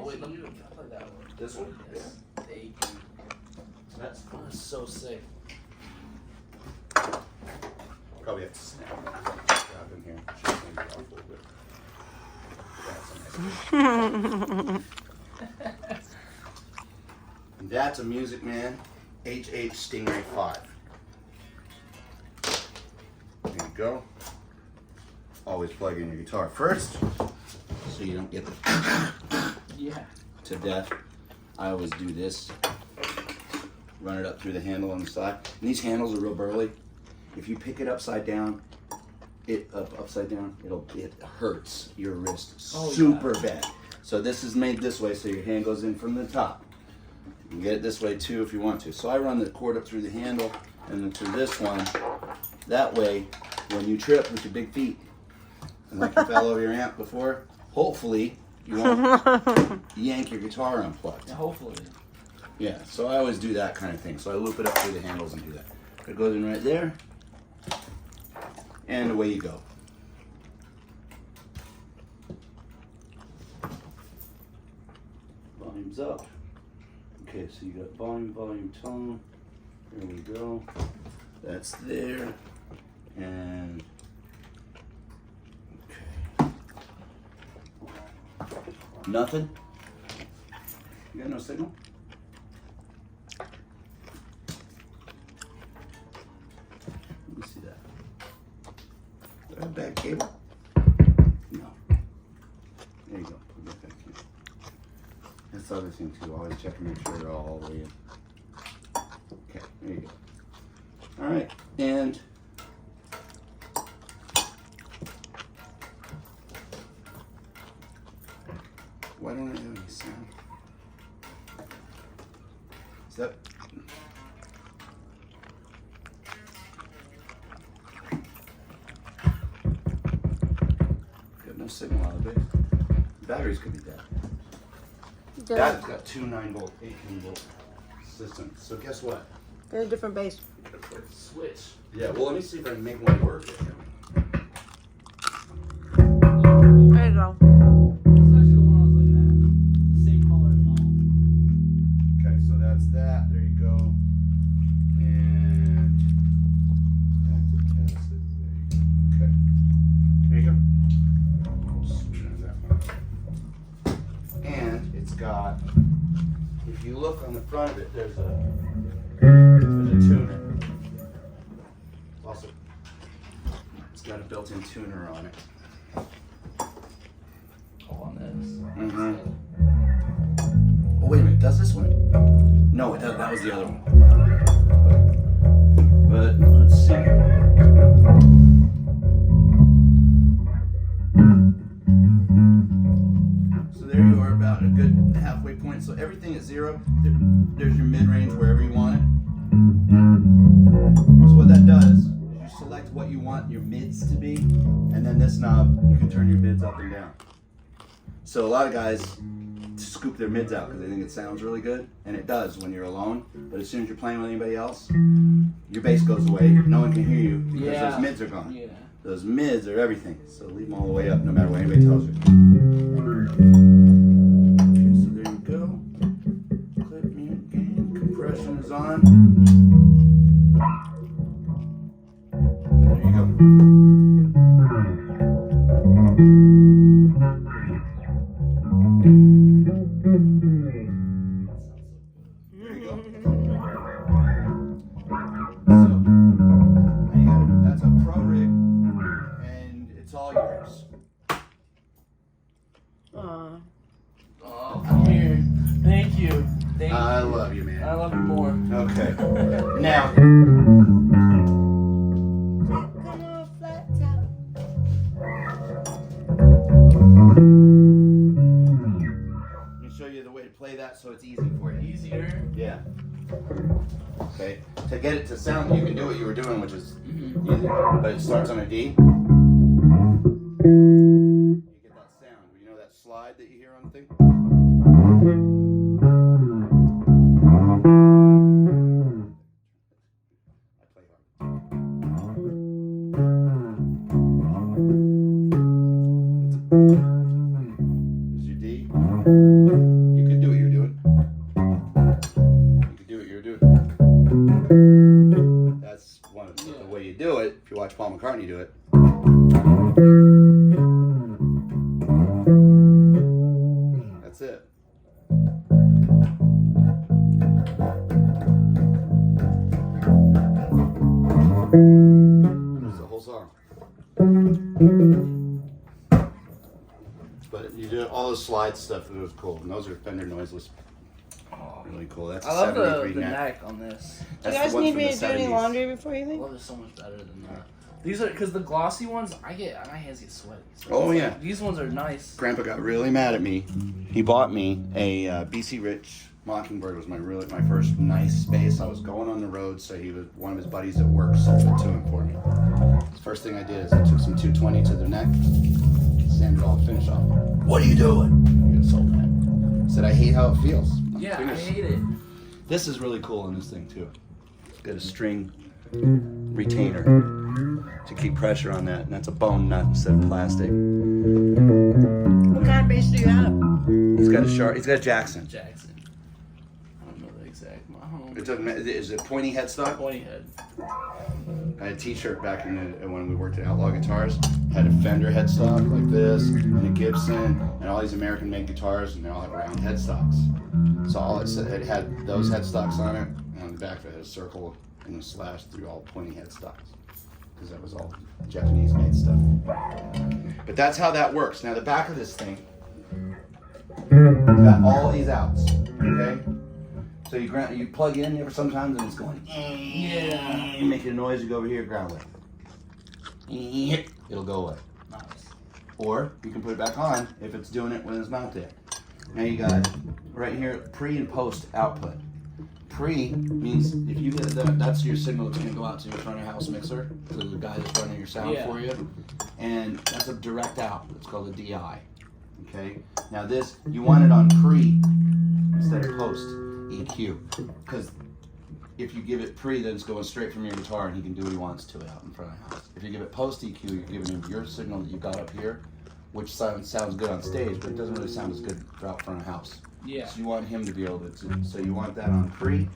wait, let me play that one. This one? Yes. Yeah. Thank you. That's fun. That's so sick. Probably have to snap it. Grab him here. Should maybe off a little bit. That's a Music Man HH Stingray 5. There you go. Always plug in your guitar first, so you don't get the to death. I always do this. Run it up through the handle on the side. And these handles are real burly. If you pick it upside down, it hurts your wrist super bad. So this is made this way, so your hand goes in from the top. You can get it this way too if you want to. So I run the cord up through the handle and then through this one. That way, when you trip with your big feet, and like you fell over your amp before, hopefully you won't yank your guitar unplugged. Yeah, hopefully. Yeah, so I always do that kind of thing. So I loop it up through the handles and do that. It goes in right there, and away you go. Volume's up. Okay, so you got volume, volume, tone. There we go. That's there. And okay. Nothing? You got no signal? Let me see that. Do I have bad cable? No. There you go. Put that back in. That's the other thing too. Always check and make sure they're all the way in. Okay, there you go. All right, and why don't I have any sound? Is that? Got no signal out of the base. Batteries could be dead. That's got two 9-volt, 18-volt systems. So guess what? Get a different base. Switch. Yeah, well, let me see if I can make one work. There you go. That's actually the one I was looking at. The same color and all. Okay, so that's that. There you go. And active cassette. There you go. Okay. There you go. Switch on that one. And it's got, if you look on the front of it, there's a tuner. Also, it's got a built-in tuner on it. Oh, on this. Mm-hmm. Oh, wait a minute. Does this one? No, it does. That was the other one. But let's see. So there you are, about a good halfway point. So everything is 0. There's your mid-range wherever you want it. So what that does is you select what you want your mids to be, and then this knob, you can turn your mids up and down. So a lot of guys scoop their mids out because they think it sounds really good, and it does when you're alone. But as soon as you're playing with anybody else, your bass goes away. No one can hear you because those mids are gone. Yeah. Those mids are everything. So leave them all the way up, no matter what anybody tells you. Okay, so there you go. Clip mute gain. Compression is on. There you go. There you go. So, there you go. That's a pro rig, and it's all yours. Oh, come here. Thank you. Thank you. I love you, man. I love you more. Okay. Now, let me show you the way to play that so it's easy for you. Easier. Yeah. Okay. To get it to sound, you can do what you were doing, which is easy, but it starts on a D. You get that sound. You know that slide that you hear on the thing? I play hard. There's your D. McCartney do it. That's it. That's the whole song. But you do all the slide stuff, it was cool. And those are Fender noiseless. Oh, really cool. That's I love the 73 neck on this. Do you guys need me to do any laundry before you I leave? love it so much better than that. These are because the glossy ones, my hands get sweaty. So Oh, it's yeah. like, these ones are nice. Grandpa got really mad at me. He bought me a BC Rich Mockingbird. Was my first nice space. I was going on the road, so one of his buddies at work sold it to him for me. The first thing I did is I took some 220 to the neck, sanded all the finish off. What are you doing? He goes, sold that. I said, I hate how it feels. Yeah, I hate it. This is really cool on this thing too. It's got a string retainer to keep pressure on that, and that's a bone nut instead of plastic. What kind of bass do you have? He's got a Jackson. Jackson. I don't know the exact. It doesn't matter. Is it pointy headstock? Pointy head. I had a T-shirt back when we worked at Outlaw Guitars. Had a Fender headstock like this, and a Gibson, and all these American-made guitars, and they all have round headstocks. So all it had those headstocks on it, and on the back of it had a circle and a slash through all pointy headstocks, because that was all Japanese-made stuff. But that's how that works. Now the back of this thing got all these outs. Okay. So you plug in there sometimes and it's going, Yeah. you make a noise, you go over here, ground it. It'll go away. Nice. Or you can put it back on if it's doing it when it's not there. Now you got right here pre and post output. Pre means if you get that's your signal that's going to go out to your front of house mixer, to the guy that's running your sound for you. And that's a direct out. It's called a DI. Okay. Now this, you want it on pre instead of post EQ, because if you give it pre, then it's going straight from your guitar and he can do what he wants to it out in front of the house. If you give it post EQ, you're giving him your signal that you got up here, which sounds good on stage, but it doesn't really sound as good out front of house. Yeah. So you want him to be able to, so you want that on pre,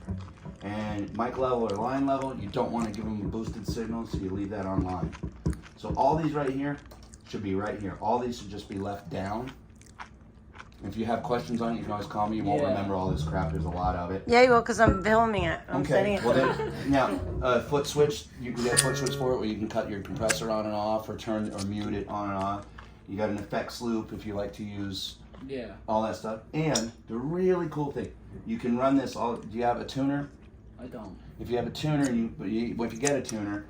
and mic level or line level, you don't want to give him a boosted signal, so you leave that on line. So all these right here should be right here. All these should just be left down. If you have questions on it, you can always call me. You won't remember all this crap. There's a lot of it. Yeah, you will, because I'm filming it. I'm setting it. Well, then, now, foot switch, you can get a foot switch for it where you can cut your compressor on and off or turn or mute it on and off. You got an effects loop if you like to use all that stuff. And the really cool thing, you can run this all. Do you have a tuner? I don't. If you have a tuner, if you get a tuner,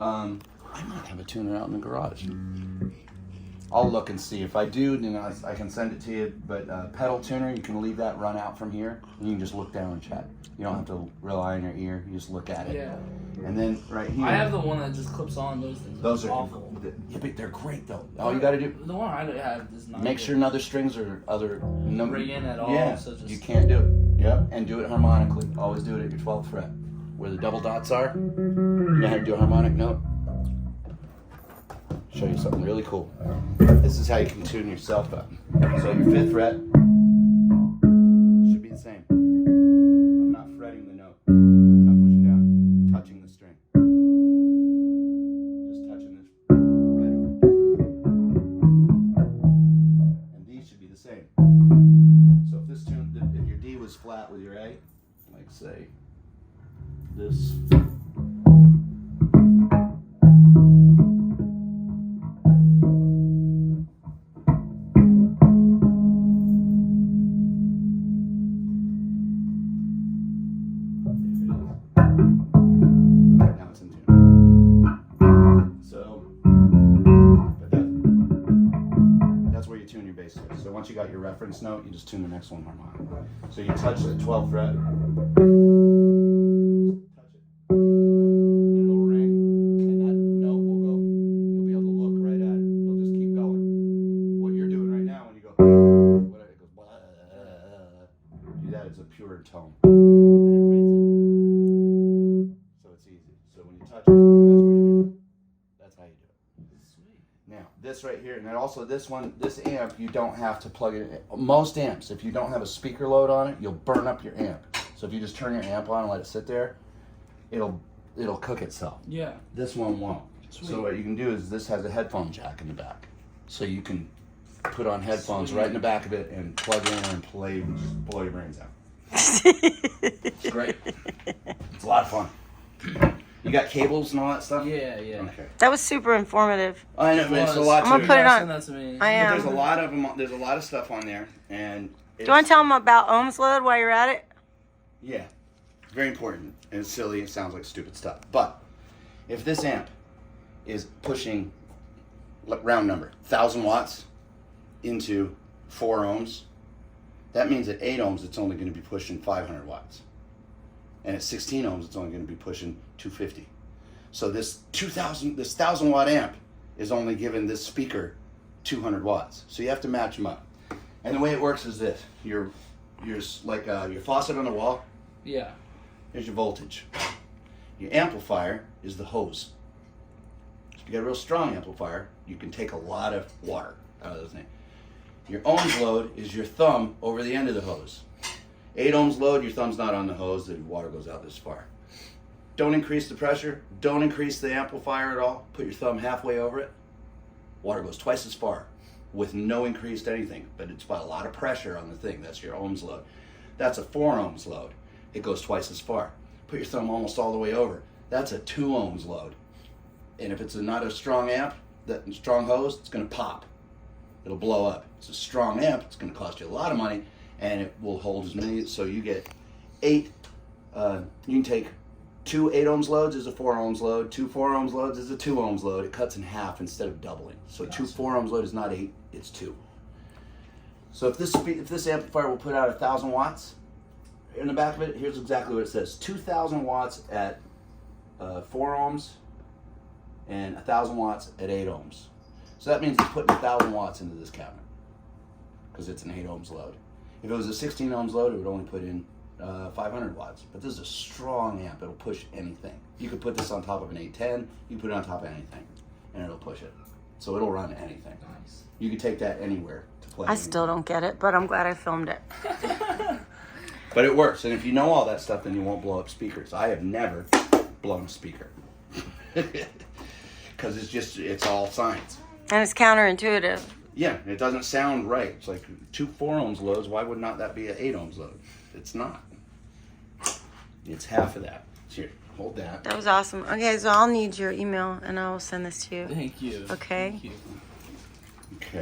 I might have a tuner out in the garage. I'll look and see. If I do, then I can send it to you. But pedal tuner, you can leave that run out from here, and you can just look down and check. You don't have to rely on your ear. You just look at it. Yeah. And then right here. I have the one that just clips on. Those things. Those are awful. Yeah, but they're great though. All you got to do. The one I have is not. Make sure none other strings or other ring in at all. Yeah. So just, You can't do it. Yep. And do it harmonically. Always do it at your 12th fret, where the double dots are. You know how to do a harmonic note. Show you something really cool. This is how you can tune yourself up. So your 5th fret should be the same. I'm not fretting the note. I'm not pushing down. Touching the string. Just touching this fret. And these should be the same. So if this tune, if your D was flat with your A, like say this. So once you got your reference note, you just tune the next one harmonically. So you touch the 12th fret, touch it, and it'll ring, and that note will go, you'll be able to look right at it. It'll just keep going. What you're doing right now when you go, whatever, it goes, do that, it's a pure tone. And it reads it. So it's easy. So when you touch it, that's what you do. That's how you do it. Sweet. Now, this right here, and then also this one, this amp, you don't have to plug it in. Most amps, if you don't have a speaker load on it, you'll burn up your amp. So if you just turn your amp on and let it sit there, it'll cook itself. Yeah. This one won't. Sweet. So what you can do is this has a headphone jack in the back. So you can put on headphones right in the back of it and plug in and play and just blow your brains out. It's great. It's a lot of fun. You got cables and all that stuff? Yeah. Okay. That was super informative. I know, but it's a lot I'm gonna to put it on. Send that to me. I But am. there's a lot of them. There's a lot of stuff on there, and Do you want to tell them about ohms load while you're at it? Yeah, very important. And it's silly. It sounds like stupid stuff. But if this amp is pushing, round number, 1,000 watts into 4 ohms, that means at 8 ohms it's only going to be pushing 500 watts, and at 16 ohms it's only going to be pushing 250. So this 1,000 watt amp is only giving this speaker 200 watts. So you have to match them up. And the way it works is this: your faucet on the wall. Yeah. Here's your voltage. Your amplifier is the hose. If you got a real strong amplifier, you can take a lot of water out of the thing. Your ohms load is your thumb over the end of the hose. 8 ohms load, your thumb's not on the hose, the water goes out this far. Don't increase the pressure, don't increase the amplifier at all. Put your thumb halfway over it. Water goes twice as far with no increased anything, but it's by a lot of pressure on the thing. That's your ohms load. That's a 4 ohms load. It goes twice as far. Put your thumb almost all the way over. That's a 2 ohms load. And if it's not a strong amp, that strong hose, it's going to pop. It'll blow up. It's a strong amp. It's going to cost you a lot of money, and it will hold as many. So you get 8. You can take 2 8 ohms loads is a 4 ohms load. 2 4 ohms loads is a 2 ohms load. It cuts in half instead of doubling. So 2 4 ohms load is not 8. It's 2. So if this amplifier will put out 1,000 watts in the back of it, here's exactly what it says: 2,000 watts at 4 ohms and 1,000 watts at 8 ohms. So that means it's putting 1,000 watts into this cabinet because it's an 8 ohms load. If it was a 16 ohms load, it would only put in 500 watts. But this is a strong amp. It'll push anything. You could put this on top of an 810. You can put it on top of anything, and it'll push it. So it'll run anything. Nice. You can take that anywhere to play. I still don't get it, but I'm glad I filmed it. But it works, and if you know all that stuff, then you won't blow up speakers. I have never blown a speaker because it's all science. And it's counterintuitive. Yeah, it doesn't sound right. It's like 2 4 ohms loads. Why would not that be an 8 ohms load? It's not. It's half of that. Here, hold that. That was awesome. Okay, so I'll need your email and I will send this to you. Thank you. Okay. Thank you. Okay.